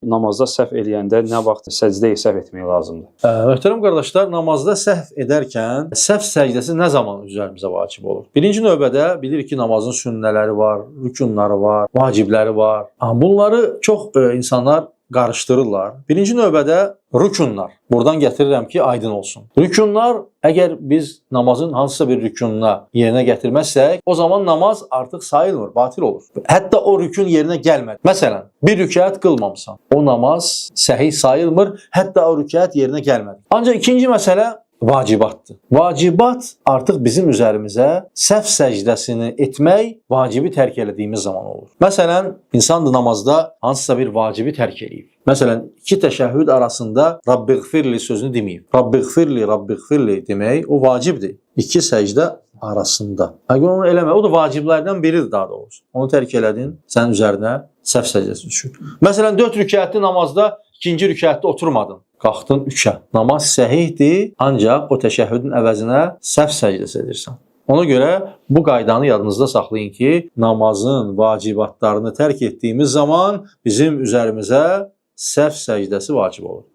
namazda səhv eləyəndə nə vaxt səcdəyə səhv etmək lazımdır? Möhtərəm qardaşlar, namazda səhv edərkən səhv səcdəsi nə zaman üzərimizə vacib olur? Birinci növbədə bilirik ki, namazın sünnələri var, rükunları var, vacibləri var. Bunları çox insanlar qarışdırırlar. Birinci növbədə rükunlar. Buradan gətirirəm ki, aydın olsun. Rükunlar, əgər biz namazın hansısa bir rükununa yerinə gətirməzsək, o zaman namaz artıq sayılmır, batil olur. Hətta o rükun yerinə gəlmədi. Məsələn, bir rükət qılmamısan. O namaz səhih sayılmır, hətta o rükət yerinə gəlmədi. Ancaq ikinci məsələ vacibatdır. Vacibat artıq bizim üzərimizə səhv səcdəsini etmək, vacibi tərk elədiyimiz zaman olur. Məsələn, insan da namazda hansısa bir vacibi tərk eləyib. Məsələn, iki təşəhhüd arasında Rabbiğfirli sözünü deməyib. Rabbiğfirli demək o vacibdir. İki səcdə arasında. Əgər onu eləmə, o da vaciblərdən biridir daha doğrusu. Onu tərk elədin, sənin üzərinə səhv səcdəsi düşür. Məsələn, 4 rükətli namazda ikinci rükətdə oturmadın. Qalxdın 3-ə. Namaz səhihdir, ancaq o təşəhhüdün əvəzinə səhv səcdəsi edirsən. Ona görə bu qaydanı yadınızda saxlayın ki, namazın vacibatlarını tərk etdiyimiz zaman bizim üzərimizə səhv səcdəsi vacib olur.